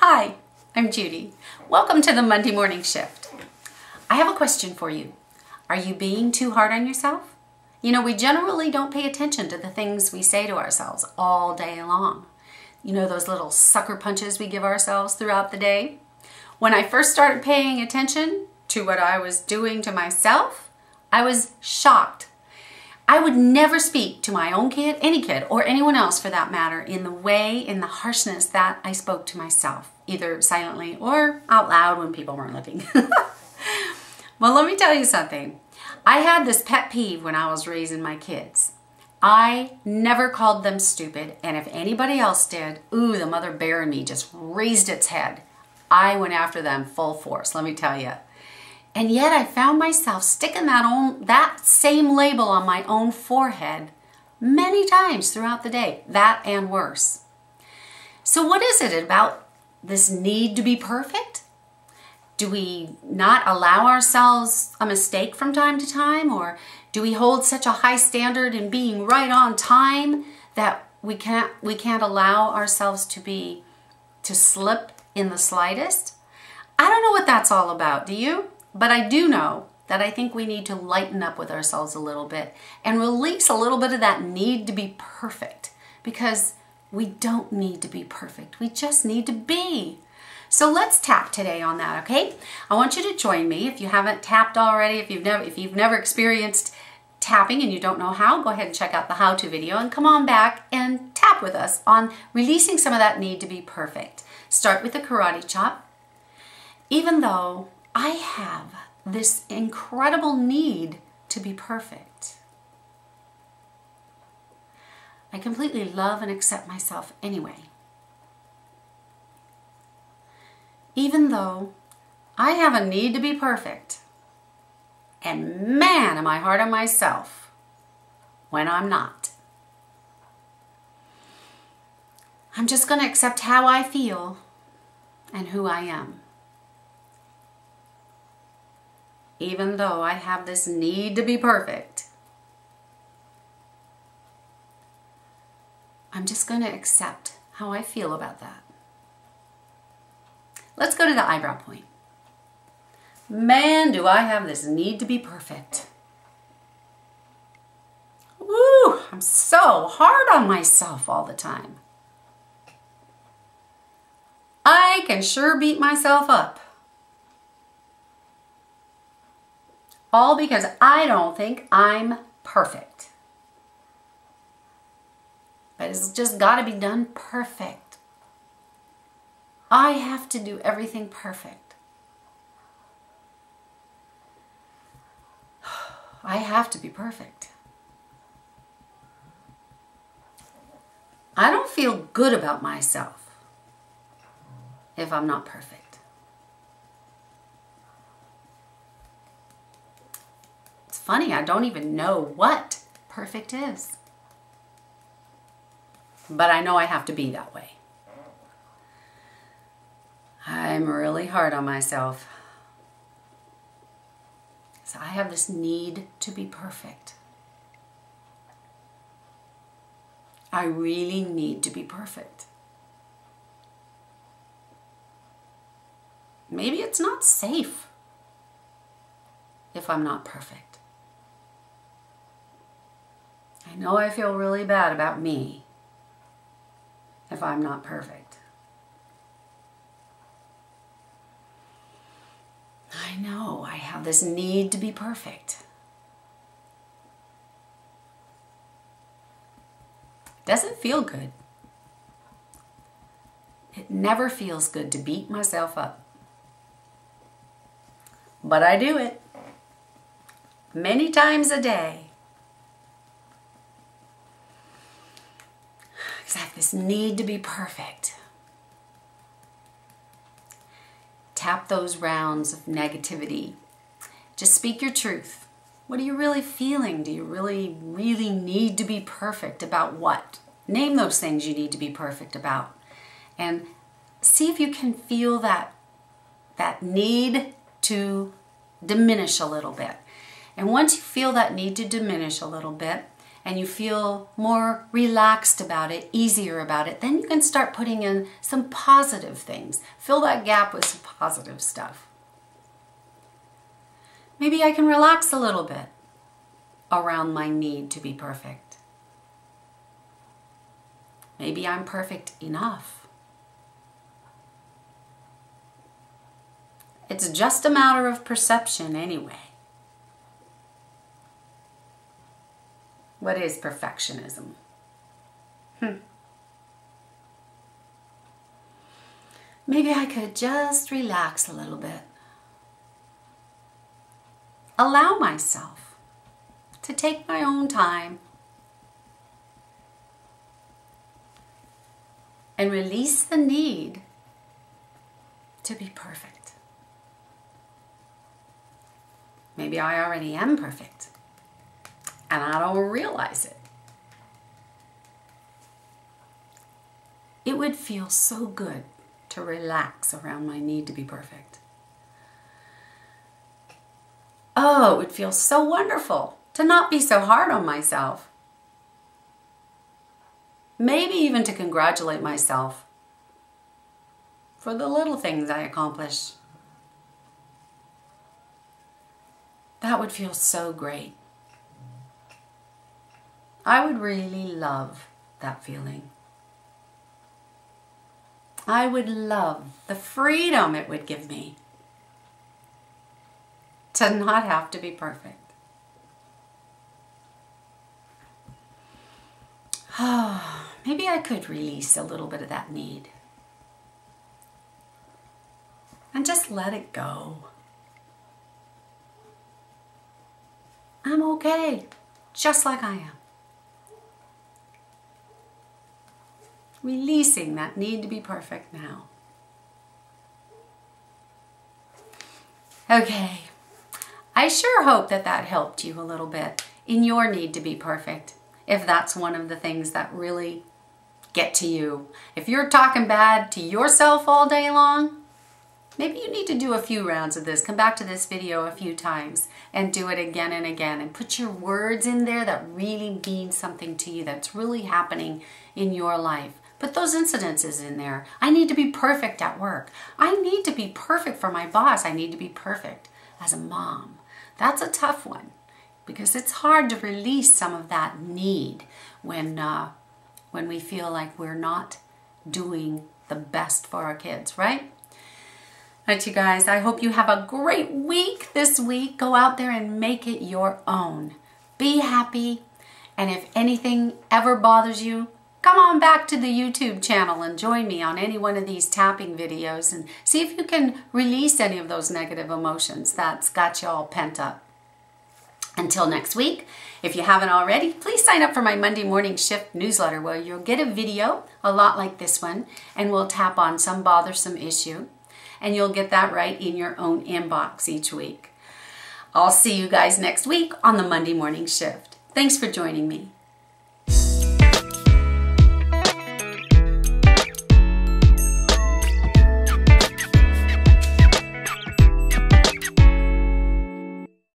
Hi, I'm Judy. Welcome to the Monday Morning Shift. I have a question for you. Are you being too hard on yourself? You know, we generally don't pay attention to the things we say to ourselves all day long. You know those little sucker punches we give ourselves throughout the day? When I first started paying attention to what I was doing to myself, I was shocked. I would never speak to my own kid, any kid, or anyone else for that matter, in the harshness that I spoke to myself, either silently or out loud when people weren't looking. Well, let me tell you something. I had this pet peeve when I was raising my kids. I never called them stupid, and if anybody else did, ooh, the mother bear in me just raised its head. I went after them full force, let me tell you. And yet I found myself sticking that same label on my own forehead many times throughout the day, that and worse. So what is it about this need to be perfect? Do we not allow ourselves a mistake from time to time? Or do we hold such a high standard in being right on time that we can't allow ourselves to slip in the slightest? I don't know what that's all about, do you? But I do know that I think we need to lighten up with ourselves a little bit and release a little bit of that need to be perfect, because we don't need to be perfect. We just need to be. So let's tap today on that, okay? I want you to join me. If you haven't tapped already, if you've never experienced tapping and you don't know how, go ahead and check out the how-to video and come on back and tap with us on releasing some of that need to be perfect. Start with the karate chop. Even though I have this incredible need to be perfect, I completely love and accept myself anyway. Even though I have a need to be perfect, and man, am I hard on myself when I'm not. I'm just going to accept how I feel and who I am. Even though I have this need to be perfect, I'm just going to accept how I feel about that. Let's go to the eyebrow point. Man, do I have this need to be perfect. Woo, I'm so hard on myself all the time. I can sure beat myself up. All because I don't think I'm perfect. But it's just got to be done perfect. I have to do everything perfect. I have to be perfect. I don't feel good about myself if I'm not perfect. Funny, I don't even know what perfect is. But I know I have to be that way. I'm really hard on myself. So I have this need to be perfect. I really need to be perfect. Maybe it's not safe if I'm not perfect. I know I feel really bad about me if I'm not perfect. I know I have this need to be perfect. It doesn't feel good. It never feels good to beat myself up. But I do it many times a day. I have this need to be perfect. Tap those rounds of negativity. Just speak your truth. What are you really feeling? Do you really need to be perfect about what? Name those things you need to be perfect about. And see if you can feel that need to diminish a little bit. And once you feel that need to diminish a little bit, and you feel more relaxed about it, easier about it, then you can start putting in some positive things. Fill that gap with some positive stuff. Maybe I can relax a little bit around my need to be perfect. Maybe I'm perfect enough. It's just a matter of perception anyway. What is perfectionism? Maybe I could just relax a little bit. Allow myself to take my own time and release the need to be perfect. Maybe I already am perfect and I don't realize it. It would feel so good to relax around my need to be perfect. Oh, it would feel so wonderful to not be so hard on myself. Maybe even to congratulate myself for the little things I accomplish. That would feel so great. I would really love that feeling. I would love the freedom it would give me to not have to be perfect. Oh, maybe I could release a little bit of that need and just let it go. I'm okay, just like I am. Releasing that need to be perfect now. Okay, I sure hope that helped you a little bit in your need to be perfect, if that's one of the things that really get to you. If you're talking bad to yourself all day long, maybe you need to do a few rounds of this. Come back to this video a few times and do it again and again and put your words in there that really mean something to you, that's really happening in your life. Put those incidences in there. I need to be perfect at work. I need to be perfect for my boss. I need to be perfect as a mom. That's a tough one because it's hard to release some of that need when we feel like we're not doing the best for our kids, right? All right, you guys, I hope you have a great week this week. Go out there and make it your own. Be happy. And if anything ever bothers you, come on back to the YouTube channel and join me on any one of these tapping videos and see if you can release any of those negative emotions that's got you all pent up. Until next week, if you haven't already, please sign up for my Monday Morning Shift newsletter where you'll get a video a lot like this one and we'll tap on some bothersome issue and you'll get that right in your own inbox each week. I'll see you guys next week on the Monday Morning Shift. Thanks for joining me.